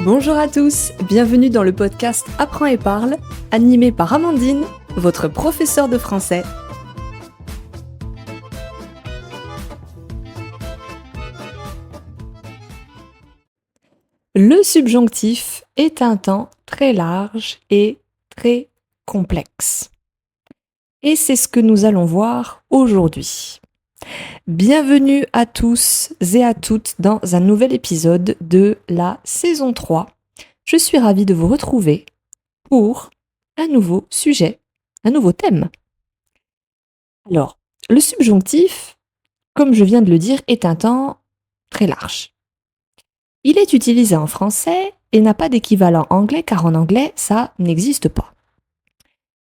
Bonjour à tous, bienvenue dans le podcast Apprends et parle, animé par Amandine, votre professeure de français. Le subjonctif est un temps très large et très complexe. Et c'est ce que nous allons voir aujourd'hui. Bienvenue à tous et à toutes dans un nouvel épisode de la saison 3. Je suis ravie de vous retrouver pour un nouveau sujet, un nouveau thème. Alors, le subjonctif, comme je viens de le dire, est un temps très large. Il est utilisé en français et n'a pas d'équivalent anglais car en anglais, ça n'existe pas.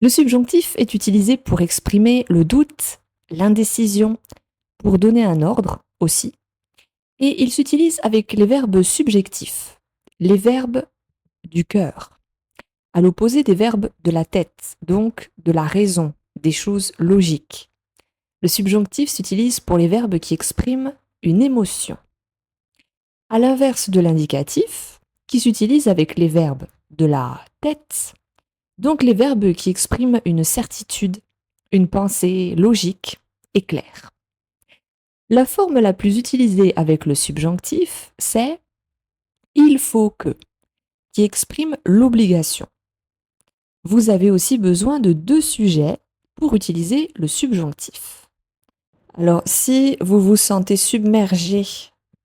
Le subjonctif est utilisé pour exprimer le doute, l'indécision, pour donner un ordre aussi. Et il s'utilise avec les verbes subjectifs, les verbes du cœur, à l'opposé des verbes de la tête, donc de la raison, des choses logiques. Le subjonctif s'utilise pour les verbes qui expriment une émotion. À l'inverse de l'indicatif, qui s'utilise avec les verbes de la tête, donc les verbes qui expriment une certitude, une pensée logique et claire. La forme la plus utilisée avec le subjonctif, c'est « il faut que », qui exprime l'obligation. Vous avez aussi besoin de deux sujets pour utiliser le subjonctif. Alors, si vous vous sentez submergé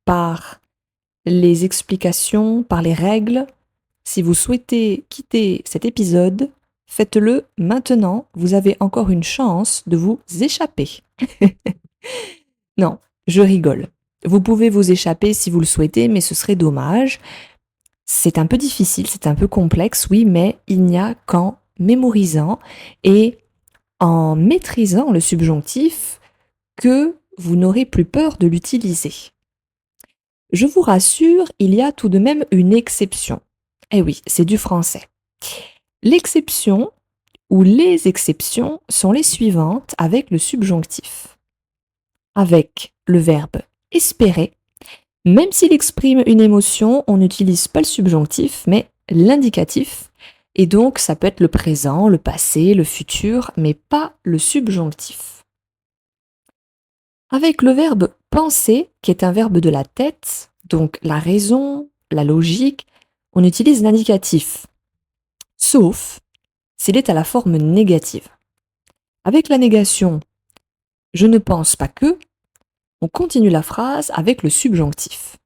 par les explications, par les règles, si vous souhaitez quitter cet épisode, faites-le maintenant, vous avez encore une chance de vous échapper. Non, je rigole. Vous pouvez vous échapper si vous le souhaitez, mais ce serait dommage. C'est un peu difficile, c'est un peu complexe, oui, mais il n'y a qu'en mémorisant et en maîtrisant le subjonctif que vous n'aurez plus peur de l'utiliser. Je vous rassure, il y a tout de même une exception. Eh oui, c'est du français. L'exception ou les exceptions sont les suivantes avec le subjonctif. Avec le verbe espérer, même s'il exprime une émotion, on n'utilise pas le subjonctif, mais l'indicatif. Et donc, ça peut être le présent, le passé, le futur, mais pas le subjonctif. Avec le verbe penser, qui est un verbe de la tête, donc la raison, la logique, on utilise l'indicatif. Sauf s'il est à la forme négative. Avec la négation, je ne pense pas que, on continue la phrase avec le subjonctif.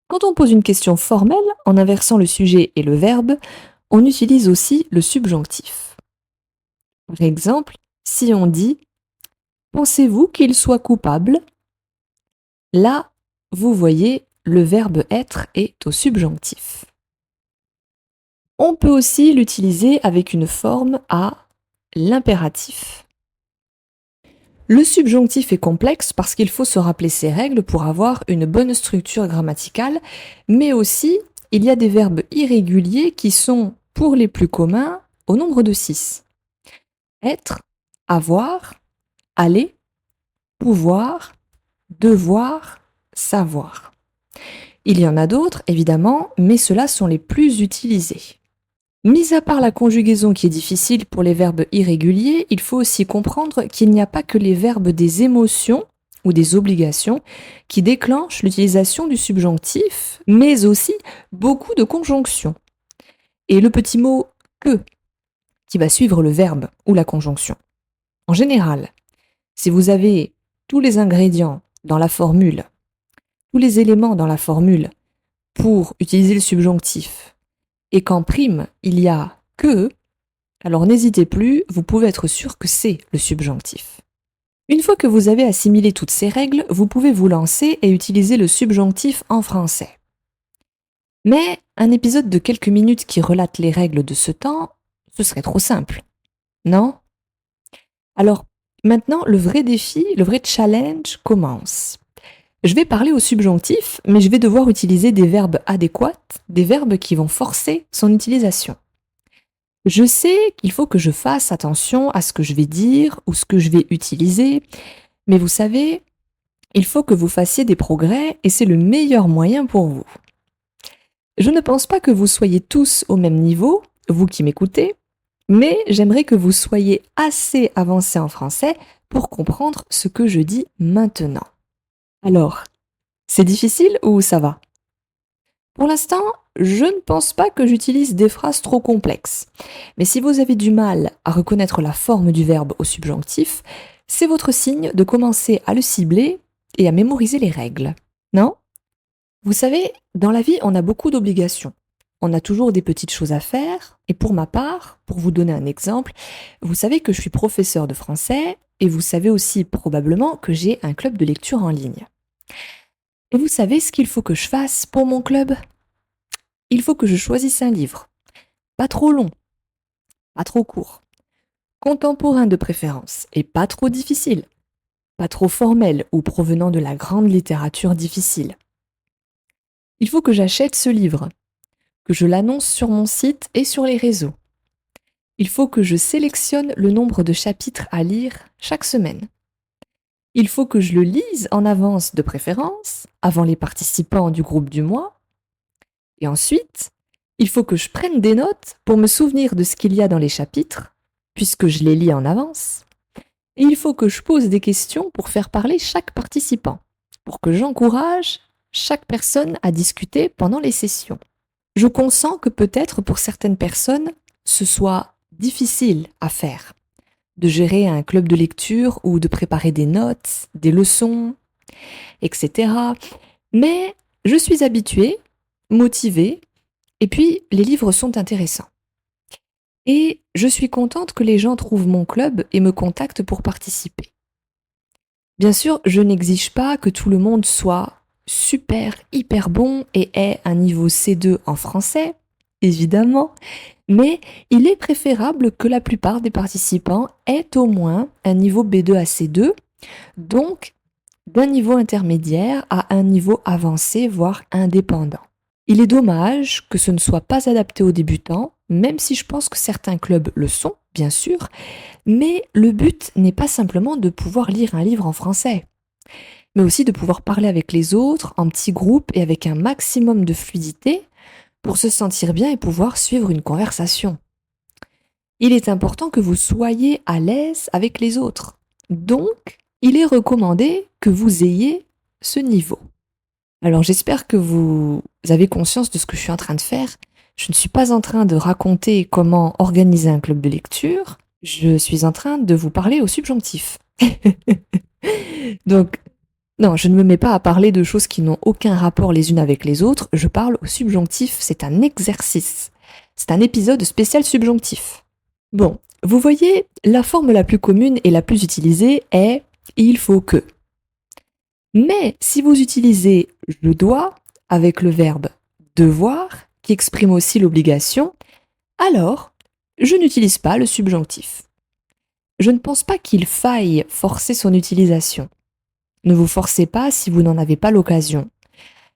Quand on pose une question formelle, en inversant le sujet et le verbe, on utilise aussi le subjonctif. Par exemple, si on dit « Pensez-vous qu'il soit coupable ?» Là, vous voyez, le verbe être est au subjonctif. On peut aussi l'utiliser avec une forme à l'impératif. Le subjonctif est complexe parce qu'il faut se rappeler ses règles pour avoir une bonne structure grammaticale, mais aussi il y a des verbes irréguliers qui sont, pour les plus communs, au nombre de 6. Être, avoir, aller, pouvoir, devoir, savoir. Il y en a d'autres, évidemment, mais ceux-là sont les plus utilisés. Mis à part la conjugaison qui est difficile pour les verbes irréguliers, il faut aussi comprendre qu'il n'y a pas que les verbes des émotions ou des obligations qui déclenchent l'utilisation du subjonctif, mais aussi beaucoup de conjonctions. Et le petit mot « que » qui va suivre le verbe ou la conjonction. En général, si vous avez tous les ingrédients dans la formule, tous les éléments dans la formule pour utiliser le subjonctif, et qu'en prime, il y a « que », alors n'hésitez plus, vous pouvez être sûr que c'est le subjonctif. Une fois que vous avez assimilé toutes ces règles, vous pouvez vous lancer et utiliser le subjonctif en français. Mais un épisode de quelques minutes qui relate les règles de ce temps, ce serait trop simple, non? Alors, maintenant, le vrai défi, le vrai challenge commence. Je vais parler au subjonctif, mais je vais devoir utiliser des verbes adéquats, des verbes qui vont forcer son utilisation. Je sais qu'il faut que je fasse attention à ce que je vais dire ou ce que je vais utiliser, mais vous savez, il faut que vous fassiez des progrès et c'est le meilleur moyen pour vous. Je ne pense pas que vous soyez tous au même niveau, vous qui m'écoutez, mais j'aimerais que vous soyez assez avancés en français pour comprendre ce que je dis maintenant. Alors, c'est difficile ou ça va? Pour l'instant, je ne pense pas que j'utilise des phrases trop complexes. Mais si vous avez du mal à reconnaître la forme du verbe au subjonctif, c'est votre signe de commencer à le cibler et à mémoriser les règles. Non? Vous savez, dans la vie, on a beaucoup d'obligations. On a toujours des petites choses à faire. Et pour ma part, pour vous donner un exemple, vous savez que je suis professeur de français et vous savez aussi probablement que j'ai un club de lecture en ligne. Et vous savez ce qu'il faut que je fasse pour mon club? Il faut que je choisisse un livre. Pas trop long, pas trop court. Contemporain de préférence et pas trop difficile. Pas trop formel ou provenant de la grande littérature difficile. Il faut que j'achète ce livre, que je l'annonce sur mon site et sur les réseaux. Il faut que je sélectionne le nombre de chapitres à lire chaque semaine. Il faut que je le lise en avance de préférence, avant les participants du groupe du mois. Et ensuite, il faut que je prenne des notes pour me souvenir de ce qu'il y a dans les chapitres, puisque je les lis en avance. Et il faut que je pose des questions pour faire parler chaque participant, pour que j'encourage chaque personne à discuter pendant les sessions. Je consens que peut-être pour certaines personnes, ce soit difficile à faire, de gérer un club de lecture ou de préparer des notes, des leçons, etc. Mais je suis habituée, motivée, et puis les livres sont intéressants. Et je suis contente que les gens trouvent mon club et me contactent pour participer. Bien sûr, je n'exige pas que tout le monde soit super, hyper bon et ait un niveau C2 en français, évidemment, mais il est préférable que la plupart des participants aient au moins un niveau B2 à C2, donc d'un niveau intermédiaire à un niveau avancé, voire indépendant. Il est dommage que ce ne soit pas adapté aux débutants, même si je pense que certains clubs le sont, bien sûr, mais le but n'est pas simplement de pouvoir lire un livre en français, mais aussi de pouvoir parler avec les autres en petits groupes et avec un maximum de fluidité pour se sentir bien et pouvoir suivre une conversation. Il est important que vous soyez à l'aise avec les autres. Donc, il est recommandé que vous ayez ce niveau. Alors j'espère que vous avez conscience de ce que je suis en train de faire. Je ne suis pas en train de raconter comment organiser un club de lecture. Je suis en train de vous parler au subjonctif. Donc, non, je ne me mets pas à parler de choses qui n'ont aucun rapport les unes avec les autres. Je parle au subjonctif. C'est un exercice. C'est un épisode spécial subjonctif. Bon, vous voyez, la forme la plus commune et la plus utilisée est « il faut que ». Mais si vous utilisez je dois avec le verbe devoir, qui exprime aussi l'obligation, alors je n'utilise pas le subjonctif. Je ne pense pas qu'il faille forcer son utilisation. Ne vous forcez pas si vous n'en avez pas l'occasion.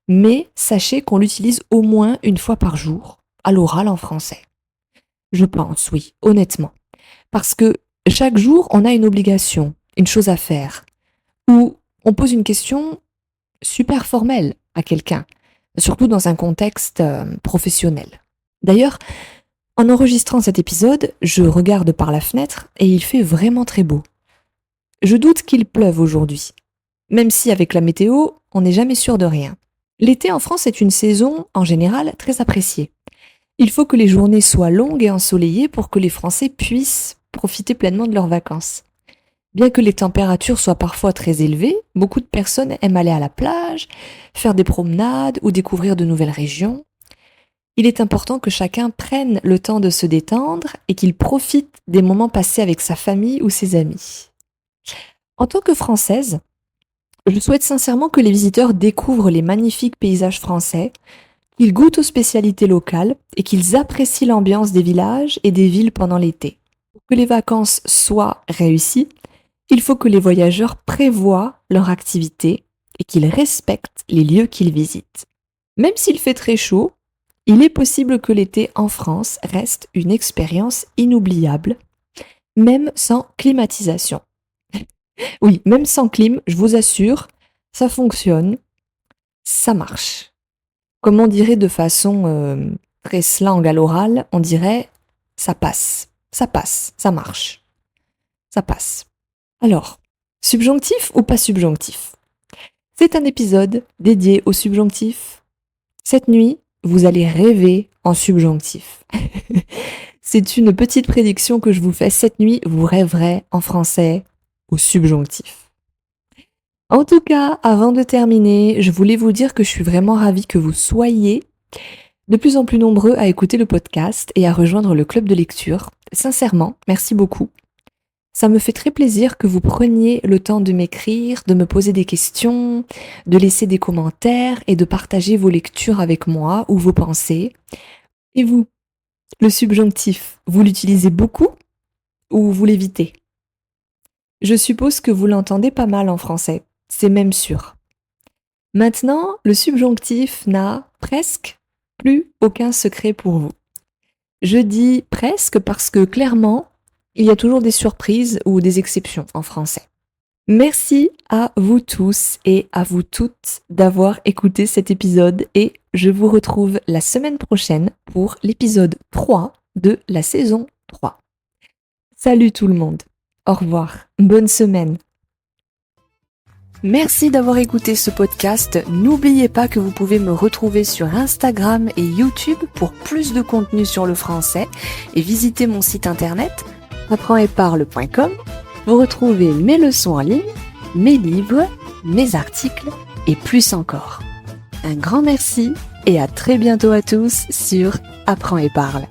Mais sachez qu'on l'utilise au moins une fois par jour, à l'oral en français. Je pense, oui, honnêtement. Parce que chaque jour, on a une obligation, une chose à faire, ou on pose une question super formelle à quelqu'un, surtout dans un contexte professionnel. D'ailleurs, en enregistrant cet épisode, je regarde par la fenêtre et il fait vraiment très beau. Je doute qu'il pleuve aujourd'hui, même si avec la météo, on n'est jamais sûr de rien. L'été en France est une saison, en général, très appréciée. Il faut que les journées soient longues et ensoleillées pour que les Français puissent profiter pleinement de leurs vacances. Bien que les températures soient parfois très élevées, beaucoup de personnes aiment aller à la plage, faire des promenades ou découvrir de nouvelles régions. Il est important que chacun prenne le temps de se détendre et qu'il profite des moments passés avec sa famille ou ses amis. En tant que Française, je souhaite sincèrement que les visiteurs découvrent les magnifiques paysages français, qu'ils goûtent aux spécialités locales et qu'ils apprécient l'ambiance des villages et des villes pendant l'été. Pour que les vacances soient réussies, il faut que les voyageurs prévoient leur activité et qu'ils respectent les lieux qu'ils visitent. Même s'il fait très chaud, il est possible que l'été en France reste une expérience inoubliable, même sans climatisation. Oui, même sans clim, je vous assure, ça fonctionne, ça marche. Comme on dirait de façon très slang à l'oral, on dirait ça passe, ça marche, ça passe. Alors, subjonctif ou pas subjonctif? C'est un épisode dédié au subjonctif. Cette nuit, vous allez rêver en subjonctif. C'est une petite prédiction que je vous fais. Cette nuit, vous rêverez en français au subjonctif. En tout cas, avant de terminer, je voulais vous dire que je suis vraiment ravie que vous soyez de plus en plus nombreux à écouter le podcast et à rejoindre le club de lecture. Sincèrement, merci beaucoup. Ça me fait très plaisir que vous preniez le temps de m'écrire, de me poser des questions, de laisser des commentaires et de partager vos lectures avec moi ou vos pensées. Et vous, le subjonctif, vous l'utilisez beaucoup ou vous l'évitez? Je suppose que vous l'entendez pas mal en français, c'est même sûr. Maintenant, le subjonctif n'a presque plus aucun secret pour vous. Je dis presque parce que clairement, il y a toujours des surprises ou des exceptions en français. Merci à vous tous et à vous toutes d'avoir écouté cet épisode et je vous retrouve la semaine prochaine pour l'épisode 3 de la saison 3. Salut tout le monde, au revoir, bonne semaine. Merci d'avoir écouté ce podcast. N'oubliez pas que vous pouvez me retrouver sur Instagram et YouTube pour plus de contenu sur le français et visiter mon site internet apprendsetparle.com. Vous retrouvez mes leçons en ligne, mes livres, mes articles et plus encore. Un grand merci et à très bientôt à tous sur Apprends et Parle.